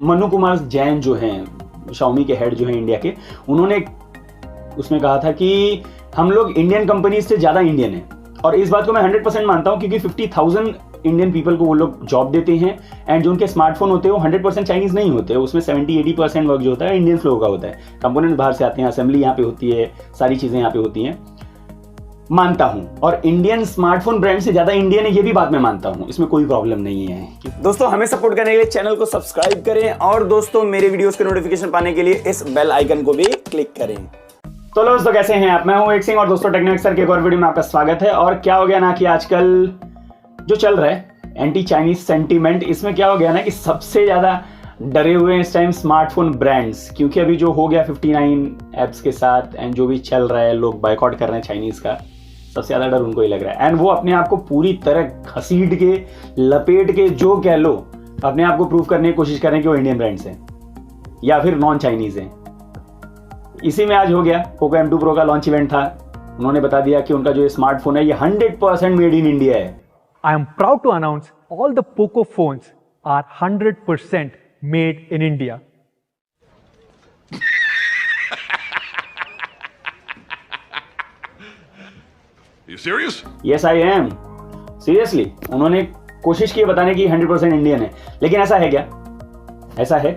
मनु कुमार जैन जो हैं शाओमी के हेड जो हैं इंडिया के, उन्होंने उसमें कहा था कि हम लोग इंडियन कंपनीज से ज़्यादा इंडियन हैं। और इस बात को मैं 100% मानता हूँ, क्योंकि 50,000 इंडियन पीपल को वो लोग जॉब देते हैं। एंड जो उनके स्मार्टफोन होते हैं वो 100% चाइनीज़ नहीं होते, उसमें 70-80% वर्क जो होता है इंडियंस लोगों का होता है। कंपोनेंट बाहर से आते हैं, असेंबली यहाँ पे होती है, सारी चीज़ें यहाँ पे होती हैं, मानता हूं। और इंडियन स्मार्टफोन ब्रांड से ज्यादा इंडियन है, ये भी बात मैं मानता हूं, इसमें कोई प्रॉब्लम नहीं है। दोस्तों, हमें सपोर्ट करने के लिए चैनल को सब्सक्राइब करें और दोस्तों मेरे वीडियोस के नोटिफिकेशन पाने के लिए इस बेल आइकन को भी क्लिक करें। तो दोस्तों, कैसे हैं आप? मैं हूं एक सिंह और दोस्तों टेक्नो एक्सर के एक और वीडियो में आपका स्वागत है। और क्या हो गया ना कि आजकल जो चल रहा है एंटी चाइनीज सेंटीमेंट, इसमें क्या हो गया ना कि सबसे ज्यादा डरे हुए हैं इस टाइम स्मार्टफोन ब्रांड्स, क्योंकि अभी जो हो गया 59 ऐप्स के साथ एंड जो भी चल रहा है, लोग बायकॉट कर रहे हैं चाइनीज का, सबसे ज्यादा डर उनको ही लग रहा है। एंड वो अपने आप को पूरी तरह घसीट के, लपेट के, जो कह लो, अपने आप को प्रूव करने की कोशिश कर रहे हैं कि वो इंडियन ब्रांड्स हैं या फिर नॉन चाइनीज हैं। इसी में आज हो गया पोको M2 Pro का लॉन्च इवेंट था। उन्होंने बता दिया कि उनका जो ये स्मार्टफोन है ये 100% मेड इन इंडिया है। I am proud to announce all the Poco phones are 100% made in India. You serious? Yes, I am. Seriously, उन्होंने कोशिश की बताने की 100% इंडियन है, लेकिन ऐसा है क्या? ऐसा है।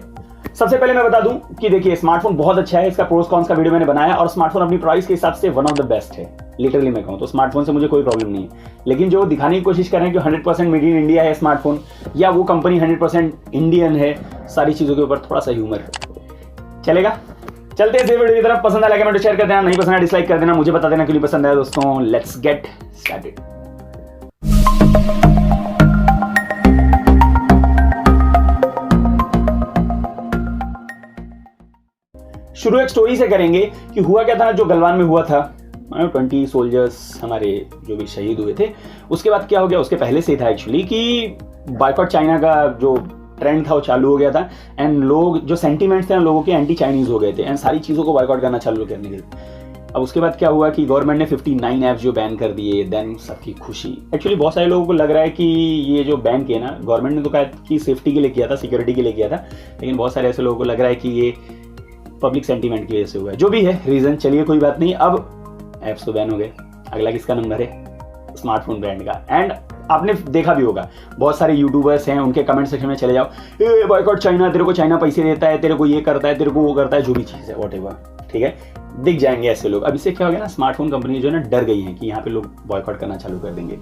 सबसे पहले मैं बता दूं कि देखिए, स्मार्टफोन बहुत अच्छा है, इसका प्रोस कॉन्स का वीडियो मैंने बनाया और स्मार्टफोन अपनी प्राइस के हिसाब से वन ऑफ द बेस्ट है। लिटरली मैं कहूं तो स्मार्टफोन से मुझे कोई प्रॉब्लम नहीं है, लेकिन जो दिखाने की कोशिश कर रहे हैं कि 100% मेड इन इंडिया है स्मार्टफोन, या वो कंपनी 100% इंडियन है, सारी चीजों के ऊपर थोड़ा सा ह्यूमर चलेगा। चलते हैं इस वीडियो की तरफ। पसंद आया कमेंट शेयर कर देना, नहीं पसंद आया डिसलाइक कर देना, मुझे बता देना क्यों नहीं पसंद आया। दोस्तों, लेट्स गेट स्टार्टेड। शुरू एक स्टोरी से करेंगे कि हुआ क्या था ना, जो गलवान में हुआ था, 20 सोल्जर्स हमारे जो भी शहीद हुए थे। उसके बाद क्या हो गया, उसके पहले से ही था एक्चुअली कि बायकॉट चाइना का जो ट्रेंड था वो चालू हो गया था। एंड लोग जो सेंटीमेंट्स थे ना लोगों के एंटी चाइनीज हो गए थे एंड सारी चीज़ों को बायकॉट करना चालू करने के। अब उसके बाद क्या हुआ कि गवर्नमेंट ने 59 ऐप्स जो बैन कर दिए। देन सबकी खुशी, एक्चुअली बहुत सारे लोगों को लग रहा है कि ये जो बैन किया ना, गवर्नमेंट ने तो कहा कि सेफ्टी के लिए किया था, सिक्योरिटी के लिए किया था, लेकिन बहुत सारे ऐसे लोगों को लग रहा है कि ये पब्लिक सेंटीमेंट की वजह से हुआ है। जो भी है रीजन, चलिए कोई बात नहीं। अब ऐप्स तो बैन हो गए, अगला किसका नंबर है? स्मार्टफोन ब्रांड का। एंड आपने देखा भी होगा, बहुत सारे यूट्यूबर्स हैं, उनके कमेंट सेक्शन में चले जाओ, ए बॉयकॉट चाइना, तेरे को चाइना पैसे देता है, तेरे को ये करता है, तेरे को वो करता है, जो भी चीज़ है व्हाटएवर, ठीक है, दिख जाएंगे ऐसे लोग। अब इससे क्या हो गया ना, स्मार्टफोन कंपनी जो है ना डर गई है कि यहाँ पे लोग बॉयकॉट करना चालू कर देंगे।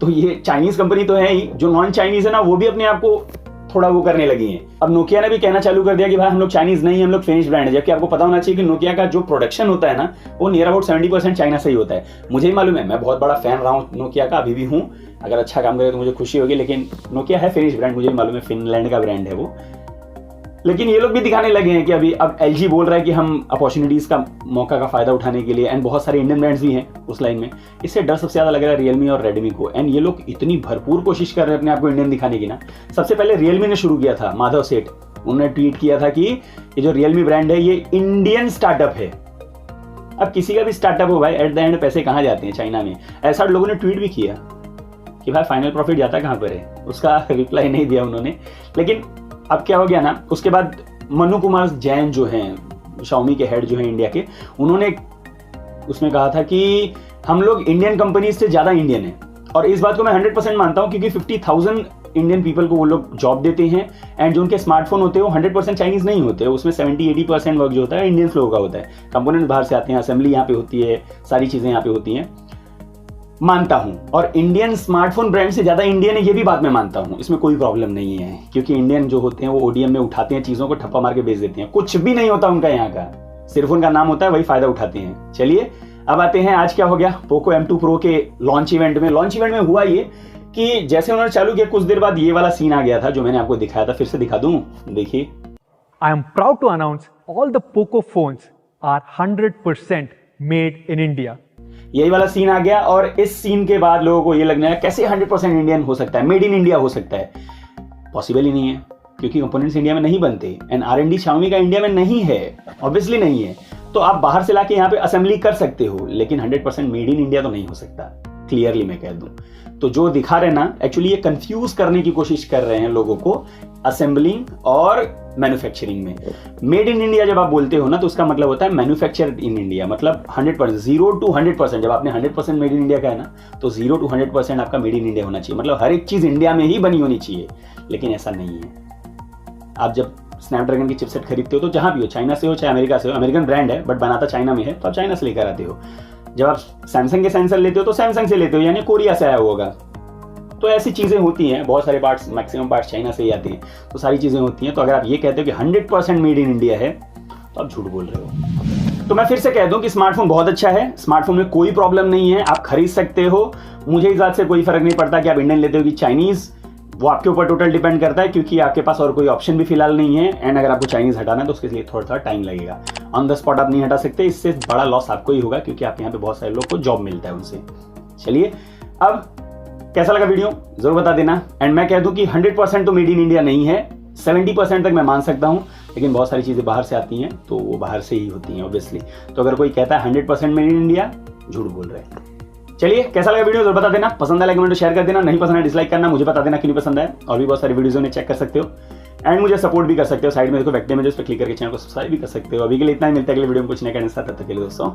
तो ये चाइनीज कंपनी तो है ही, जो नॉन चाइनीज है ना वो भी अपने आप को थोड़ा वो करने लगी हैं। अब नोकिया ने भी कहना चालू कर दिया कि भाई हम लोग चाइनीज नहीं है, हम लोग फिनिश ब्रांड है। जबकि आपको पता होना चाहिए कि नोकिया का जो प्रोडक्शन होता है ना वो नियर अबाउट 70% चाइना से ही होता है। मुझे ही मालूम है, मैं बहुत बड़ा फैन रहा हूँ नोकिया का, अभी भी हूँ। अगर अच्छा काम करे तो मुझे खुशी होगी, लेकिन नोकिया है फिनिश ब्रांड, मुझे ही मालूम है, फिनलैंड का ब्रांड है वो। लेकिन ये लोग भी दिखाने लगे हैं कि अभी अब LG बोल रहा है कि हम अपॉर्चुनिटीज का मौका का फायदा उठाने के लिए, एंड बहुत सारे इंडियन ब्रांड्स भी हैं उस लाइन में। इससे डर सबसे ज्यादा लग रहा है रियलमी और रेडमी को। एंड ये लोग इतनी भरपूर कोशिश कर रहे हैं अपने आप को इंडियन दिखाने की ना। सबसे पहले रियलमी ने शुरू किया था, माधव सेठ, उन्होंने ट्वीट किया था कि ये जो रियलमी ब्रांड है ये इंडियन स्टार्टअप है। अब किसी का भी स्टार्टअप हो भाई, एट द एंड पैसे कहाँ जाते हैं चाइना में। ऐसा लोगों ने ट्वीट भी किया कि भाई फाइनल प्रॉफिट जाता कहाँ पर है, उसका रिप्लाई नहीं दिया उन्होंने। लेकिन अब क्या हो गया ना, उसके बाद मनु कुमार जैन जो हैं शाओमी के हेड जो हैं इंडिया के, उन्होंने उसमें कहा था कि हम लोग इंडियन कंपनीज से ज़्यादा इंडियन हैं। और इस बात को मैं 100% मानता हूँ, क्योंकि 50,000 इंडियन पीपल को वो लोग जॉब देते हैं। एंड जो उनके स्मार्टफोन होते हैं वो 100% चाइनीज़ नहीं होते, उसमें 70-80% वर्क जो होता है इंडियंस लोगों का होता है। कंपोनेंट बाहर से आते हैं, असेंबली यहाँ पे होती है, सारी चीज़ें यहाँ पे होती हैं, मानता हूं। और इंडियन स्मार्टफोन ब्रांड से ज्यादा इंडियन है, ये भी बात मैं मानता हूं, इसमें कोई प्रॉब्लम नहीं है। क्योंकि इंडियन जो होते हैं वो ODM में उठाते हैं चीजों को, ठप्पा मार के बेच देते हैं, कुछ भी नहीं होता उनका यहाँ का, सिर्फ उनका नाम होता है, वही फायदा उठाते हैं। चलिए अब आते हैं आज क्या हो गया पोको M2 Pro के लॉन्च इवेंट में। लॉन्च इवेंट में हुआ ये कि जैसे उन्होंने चालू किया, कुछ देर बाद ये वाला सीन आ गया था जो मैंने आपको दिखाया था। फिर से दिखा दूं, देखिए। I am proud to announce all the Poco phones are 100% made in India. यही वाला सीन आ गया। और इस सीन के बाद लोगों को ये लगने लगा कैसे 100% इंडियन हो सकता है, मेड इन इंडिया हो सकता है। पॉसिबल ही नहीं है, क्योंकि कंपोनेंट्स इंडिया में नहीं बनते एंड R&D Xiaomi का इंडिया में नहीं है, ऑब्वियसली नहीं है। तो आप बाहर से लाके यहाँ पे असेंबली कर सकते हो, लेकिन 100% मेड इन इंडिया तो नहीं हो सकता, क्लियरली मैं कह दूं। तो जो दिखा रहे ना, एक्चुअली ये कंफ्यूज करने की कोशिश कर रहे हैं लोगों को असेंबलिंग और मैन्युफैक्चरिंग में। मेड इन इंडिया जब आप बोलते हो ना, तो उसका मतलब होता है मैन्युफैक्चर्ड इन इंडिया, मतलब 100%, 0 to 100%। जब आपने 100% मेड इन इंडिया कहा है ना, तो 0 to 100% आपका मेड इन इंडिया होना चाहिए, मतलब हर एक चीज इंडिया में ही बनी होनी चाहिए। लेकिन ऐसा नहीं है। आप जब स्नैपड्रैगन की चिपसेट खरीदते हो तो जहां भी हो, चाइना से हो चाहे अमेरिका से हो, अमेरिकन ब्रांड है बट बनाता चाइना में है, तो आप चाइना से लेकर आते हो। जब आप सैमसंग के सेंसर लेते हो तो सैमसंग से लेते हो, यानी कोरिया से आया होगा। तो ऐसी चीजें होती हैं, बहुत सारे पार्ट्स, मैक्सिमम पार्ट्स चाइना से ही आते हैं, तो सारी चीजें होती हैं। तो अगर आप ये कहते हो कि 100% मेड इन इंडिया है, तो आप झूठ बोल रहे हो। तो मैं फिर से कह दूं कि स्मार्टफोन बहुत अच्छा है, स्मार्टफोन में कोई प्रॉब्लम नहीं है, आप खरीद सकते हो। मुझे इस बात से कोई फर्क नहीं पड़ता कि आप इंडियन लेते हो कि चाइनीज, वो आपके ऊपर टोटल डिपेंड करता है, क्योंकि आपके पास और कोई ऑप्शन भी फिलहाल नहीं है। एंड अगर आपको चाइनीज हटाना है तो उसके लिए थोड़ा टाइम लगेगा, ऑन द स्पॉट आप नहीं हटा सकते। इससे बड़ा लॉस आपको ही होगा, क्योंकि आप यहाँ पे बहुत सारे लोग को जॉब मिलता है उनसे। चलिए, अब कैसा लगा वीडियो जरूर बता देना। एंड मैं कह दूं कि 100% तो मेड इन इंडिया नहीं है, 70% तक मैं मान सकता हूं, लेकिन बहुत सारी चीजें बाहर से आती हैं, तो वो बाहर से ही होती हैं ऑब्वियसली। तो अगर कोई कहता है 100% मेड इन इंडिया, झूठ बोल रहे हैं। चलिए, कैसा लगा वीडियो जरूर बता देना, पसंद आया कमेंट शेयर कर देना, नहीं पसंद है डिसलाइक करना, मुझे बता देना क्यों नहीं पसंद है। और भी बहुत सारी वीडियोज चेक कर सकते हो एंड मुझे सपोर्ट भी कर सकते हो। साइड में देखो व्यक्ति में जो, उस पर क्लिक करके चैनल को सब्सक्राइब भी कर सकते हो। अभी के लिए इतना ही, मिलता है अगले वीडियो में कुछ नया करने के साथ। तब तक के लिए दोस्तों